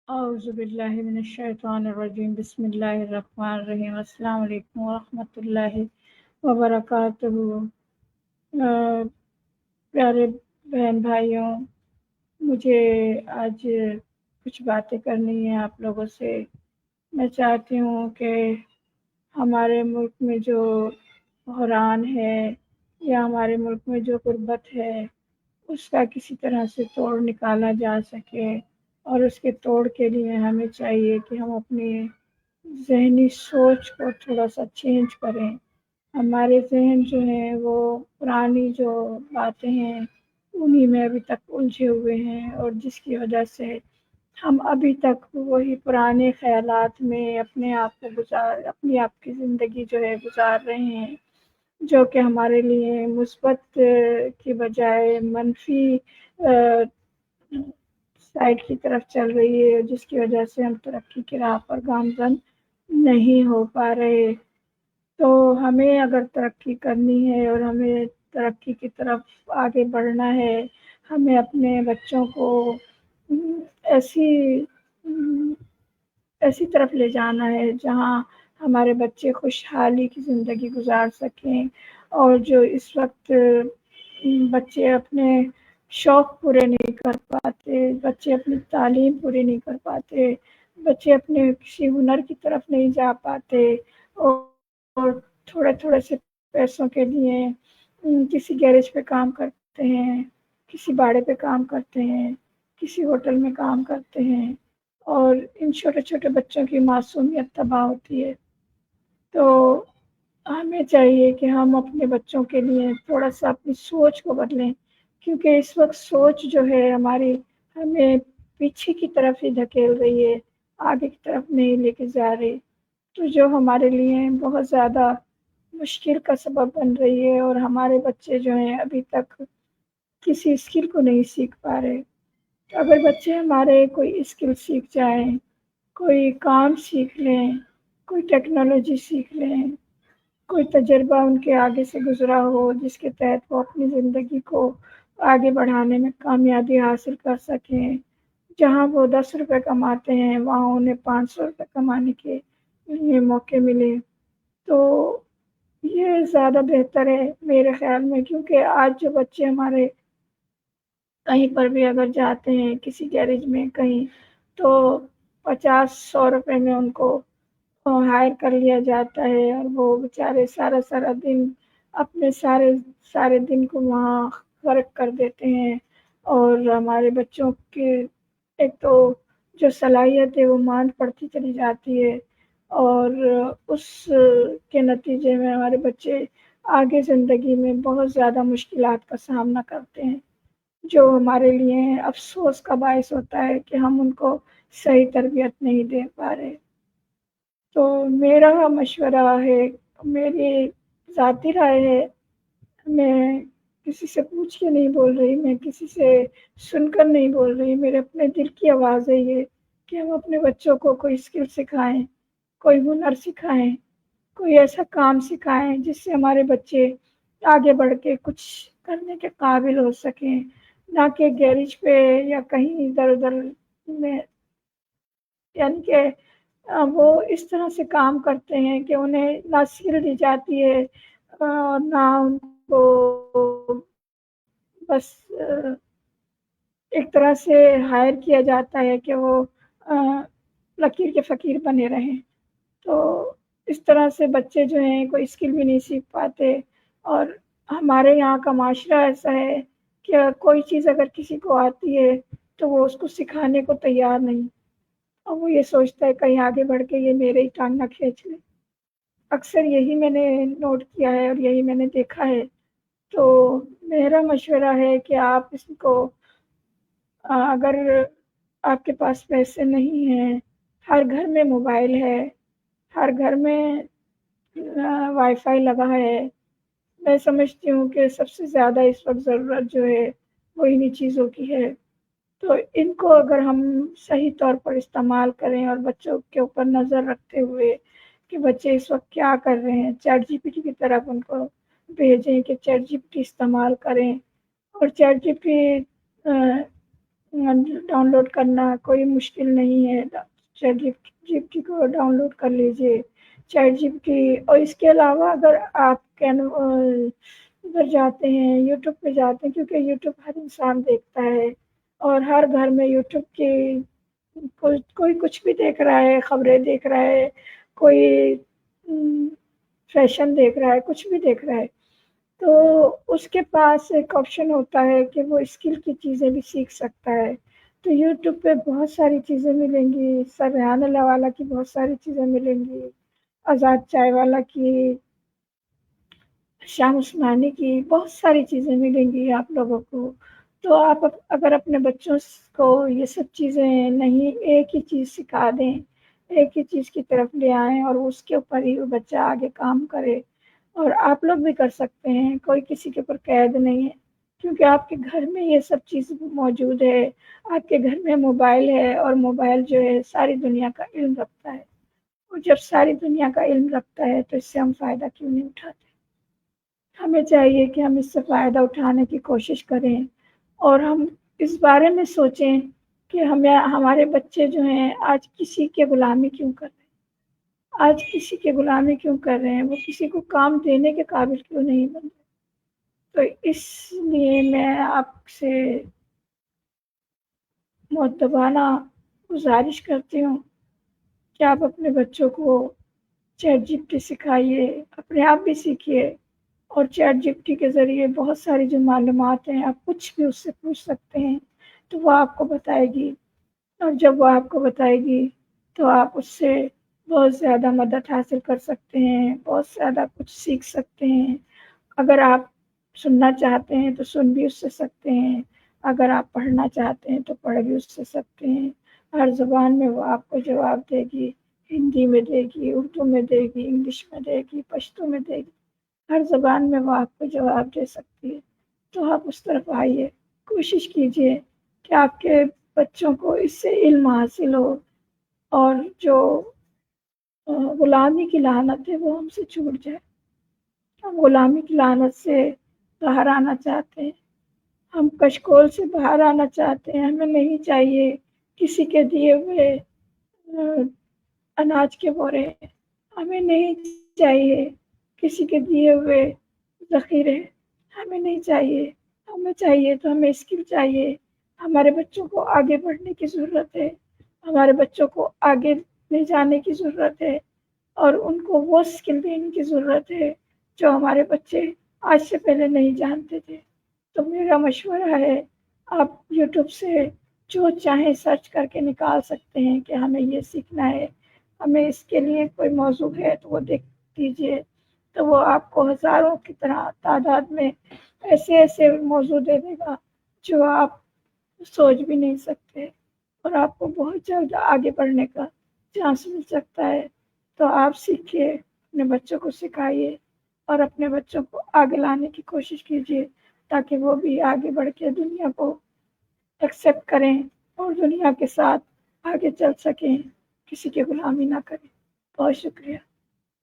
اعوذ باللہ من الشیطان الرجیم بسم اللہ الرحمن الرحیم السلام علیکم ورحمۃ اللہ وبرکاتہ۔ پیارے بہن بھائیوں، مجھے آج کچھ باتیں کرنی ہیں آپ لوگوں سے۔ میں چاہتی ہوں کہ ہمارے ملک میں جو بحران ہے یا ہمارے ملک میں جو غربت ہے اس کا کسی طرح سے توڑ نکالا جا سکے، اور اس کے توڑ کے لیے ہمیں چاہیے کہ ہم اپنی ذہنی سوچ کو تھوڑا سا چینج کریں۔ ہمارے ذہن جو ہیں وہ پرانی جو باتیں ہیں انہی میں ابھی تک الجھے ہوئے ہیں، اور جس کی وجہ سے ہم ابھی تک وہی پرانے خیالات میں اپنی آپ کی زندگی جو ہے گزار رہے ہیں، جو کہ ہمارے لیے مثبت کی بجائے منفی سائڈ کی طرف چل رہی ہے، جس کی وجہ سے ہم ترقی کی راہ پر گامزن نہیں ہو پا رہے۔ تو ہمیں اگر ترقی کرنی ہے اور ہمیں ترقی کی طرف آگے بڑھنا ہے، ہمیں اپنے بچوں کو ایسی ایسی طرف لے جانا ہے جہاں ہمارے بچے خوشحالی کی زندگی گزار سکیں، اور جو اس وقت بچے اپنے شوق پورے نہیں کر پاتے، بچے اپنی تعلیم پوری نہیں کر پاتے، بچے اپنے کسی ہنر کی طرف نہیں جا پاتے، اور تھوڑے تھوڑے سے پیسوں کے لیے کسی گیرج پہ کام کرتے ہیں، کسی باڑے پہ کام کرتے ہیں، کسی ہوٹل میں کام کرتے ہیں، اور ان چھوٹے چھوٹے بچوں کی معصومیت تباہ ہوتی ہے۔ تو ہمیں چاہیے کہ ہم اپنے بچوں کے لیے تھوڑا سا اپنی سوچ کو بدلیں، کیونکہ اس وقت سوچ جو ہے ہماری ہمیں پیچھے کی طرف ہی دھکیل رہی ہے، آگے کی طرف نہیں لے کے جا رہی، تو جو ہمارے لیے بہت زیادہ مشکل کا سبب بن رہی ہے، اور ہمارے بچے جو ہیں ابھی تک کسی اسکل کو نہیں سیکھ پا رہے۔ اگر بچے ہمارے کوئی اسکل سیکھ جائیں، کوئی کام سیکھ لیں، کوئی ٹیکنالوجی سیکھ لیں، کوئی تجربہ ان کے آگے سے گزرا ہو جس کے تحت وہ اپنی زندگی کو آگے بڑھانے میں کامیابی حاصل کر سکیں، جہاں وہ 10 روپے کماتے ہیں وہاں انہیں 500 روپے کمانے کے لیے موقع ملے، تو یہ زیادہ بہتر ہے میرے خیال میں۔ کیونکہ آج جو بچے ہمارے کہیں پر بھی اگر جاتے ہیں کسی گیرج میں کہیں، تو 50-100 روپے میں ان کو ہائر کر لیا جاتا ہے، اور وہ بیچارے سارا سارا دن اپنے سارے دن کو وہاں غرق کر دیتے ہیں، اور ہمارے بچوں کے ایک تو جو صلاحیت ہے وہ ماند پڑتی چلی جاتی ہے، اور اس کے نتیجے میں ہمارے بچے آگے زندگی میں بہت زیادہ مشکلات کا سامنا کرتے ہیں، جو ہمارے لیے افسوس کا باعث ہوتا ہے کہ ہم ان کو صحیح تربیت نہیں دے پا رہے۔ تو میرا مشورہ ہے، میری ذاتی رائے ہے، میں کسی سے پوچھ کے نہیں بول رہی، میں کسی سے سن کر نہیں بول رہی، میرے اپنے دل کی آواز ہے یہ کہ ہم اپنے بچوں کو کوئی اسکل سکھائیں، کوئی ہنر سکھائیں، کوئی ایسا کام سکھائیں جس سے ہمارے بچے آگے بڑھ کے کچھ کرنے کے قابل ہو سکیں، نہ کہ گیرج پہ یا کہیں ادھر ادھر میں، یعنی کہ وہ اس طرح سے کام کرتے ہیں کہ انہیں نہ سیل دی جاتی ہے، اور نہ ان کو بس ایک طرح سے ہائر کیا جاتا ہے کہ وہ لکیر کے فقیر بنے رہیں۔ تو اس طرح سے بچے جو ہیں کوئی اسکل بھی نہیں سیکھ پاتے، اور ہمارے یہاں کا معاشرہ ایسا ہے کہ کوئی چیز اگر کسی کو آتی ہے تو وہ اس کو سکھانے کو تیار نہیں، اور وہ یہ سوچتا ہے کہیں آگے بڑھ کے یہ میرے ہی ٹانگ نہ کھینچ لے۔ اکثر یہی میں نے نوٹ کیا ہے اور یہی میں نے دیکھا ہے۔ تو میرا مشورہ ہے کہ آپ اس کو اگر آپ کے پاس پیسے نہیں ہیں، ہر گھر میں موبائل ہے، ہر گھر میں وائی فائی لگا ہے، میں سمجھتی ہوں کہ سب سے زیادہ اس وقت ضرورت جو ہے وہ انہی چیزوں کی ہے۔ تو ان کو اگر ہم صحیح طور پر استعمال کریں، اور بچوں کے اوپر نظر رکھتے ہوئے کہ بچے اس وقت کیا کر رہے ہیں، چیٹ جی پی ٹی کی طرف ان کو بھیجیں کہ چیٹ جی پی ٹی استعمال کریں، اور ChatGPT download کرنا کوئی مشکل نہیں ہے، چیٹ جی پی ٹی کو ڈاؤن لوڈ کر لیجیے، چیٹ جی پی ٹی۔ اور اس کے علاوہ اگر آپ ادھر جاتے ہیں یوٹیوب پہ جاتے ہیں، کیونکہ یوٹیوب ہر انسان دیکھتا ہے اور ہر گھر میں یوٹیوب کی کوئی کچھ بھی دیکھ رہا ہے، خبریں دیکھ رہا ہے، کوئی فیشن دیکھ رہا ہے، کچھ بھی دیکھ رہا ہے، تو اس کے پاس ایک آپشن ہوتا ہے کہ وہ اسکل کی چیزیں بھی سیکھ سکتا ہے۔ تو یوٹیوب پہ بہت ساری چیزیں ملیں گی، سریحان اللہ والا کی بہت ساری چیزیں ملیں گی، آزاد چائے والا کی، شام عثمانی کی، بہت ساری چیزیں ملیں گی آپ لوگوں کو۔ تو آپ اگر اپنے بچوں کو یہ سب چیزیں نہیں، ایک ہی چیز سکھا دیں، ایک ہی چیز کی طرف لے آئیں اور اس کے اوپر ہی وہ بچہ آگے کام کرے، اور آپ لوگ بھی کر سکتے ہیں، کوئی کسی کے اوپر قید نہیں ہے، کیونکہ آپ کے گھر میں یہ سب چیز موجود ہے، آپ کے گھر میں موبائل ہے، اور موبائل جو ہے ساری دنیا کا علم رکھتا ہے، اور جب ساری دنیا کا علم رکھتا ہے تو اس سے ہم فائدہ کیوں نہیں اٹھاتے؟ ہمیں چاہیے کہ ہم اس سے فائدہ اٹھانے کی کوشش کریں، اور ہم اس بارے میں سوچیں کہ ہمارے بچے جو ہیں آج کسی کے غلامی کیوں کر رہے ہیں، آج کسی کے غلامی کیوں کر رہے ہیں، وہ کسی کو کام دینے کے قابل کیوں نہیں بن رہے۔ تو اس لیے میں آپ سے مؤدبانہ گزارش کرتی ہوں کہ آپ اپنے بچوں کو چیٹ جی پی ٹی سکھائیے، اپنے آپ بھی سیکھیے، اور چیٹ جی پی ٹی کے ذریعے بہت ساری جو معلومات ہیں آپ کچھ بھی اس سے پوچھ سکتے ہیں تو وہ آپ کو بتائے گی، اور جب وہ آپ کو بتائے گی تو آپ اس سے بہت زیادہ مدد حاصل کر سکتے ہیں، بہت زیادہ کچھ سیکھ سکتے ہیں۔ اگر آپ سننا چاہتے ہیں تو سن بھی اس سے سکتے ہیں، اگر آپ پڑھنا چاہتے ہیں تو پڑھ بھی اس سے سکتے ہیں، ہر زبان میں وہ آپ کو جواب دے گی، ہندی میں دے گی، اردو میں دے گی، انگلش میں دے گی، پشتو میں دے گی، ہر زبان میں وہ آپ کو جواب دے سکتی ہے۔ تو آپ اس طرف آئیے، کوشش کیجیے کہ آپ کے بچوں کو اس سے علم حاصل ہو، اور جو غلامی کی لعنت ہے وہ ہم سے چھوٹ جائے۔ ہم غلامی کی لعنت سے باہر آنا چاہتے ہیں، ہم کشکول سے باہر آنا چاہتے ہیں۔ ہمیں نہیں چاہیے کسی کے دیے ہوئے اناج کے بورے، ہمیں نہیں چاہیے کسی کے دیے ہوئے ذخیرے، ہمیں نہیں چاہیے۔ ہمیں چاہیے تو ہمیں اسکل چاہیے، ہمارے بچوں کو آگے بڑھنے کی ضرورت ہے، ہمارے بچوں کو آگے لے جانے کی ضرورت ہے، اور ان کو وہ اسکل دینے کی ضرورت ہے جو ہمارے بچے آج سے پہلے نہیں جانتے تھے۔ تو میرا مشورہ ہے، آپ یوٹیوب سے جو چاہیں سرچ کر کے نکال سکتے ہیں کہ ہمیں یہ سیکھنا ہے، ہمیں اس کے لیے کوئی موضوع ہے تو وہ دیکھ لیجیے، تو وہ آپ کو ہزاروں کی طرح تعداد میں ایسے ایسے موضوع دے دے گا جو آپ سوچ بھی نہیں سکتے، اور آپ کو بہت جلد آگے بڑھنے کا چانس مل سکتا ہے۔ تو آپ سیکھیے، اپنے بچوں کو سکھائیے، اور اپنے بچوں کو آگے لانے کی کوشش کیجیے، تاکہ وہ بھی آگے بڑھ کے دنیا کو ایکسیپٹ کریں اور دنیا کے ساتھ آگے چل سکیں، کسی کی غلامی نہ کریں۔ بہت شکریہ۔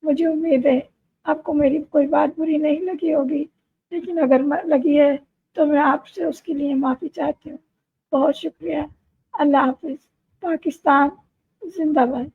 مجھے امید ہے آپ کو میری کوئی بات بری نہیں لگی ہوگی، لیکن اگر لگی ہے تو میں آپ سے اس کے لیے معافی چاہتی ہوں۔ بہت شکریہ۔ اللہ حافظ۔ پاکستان زندہ باد۔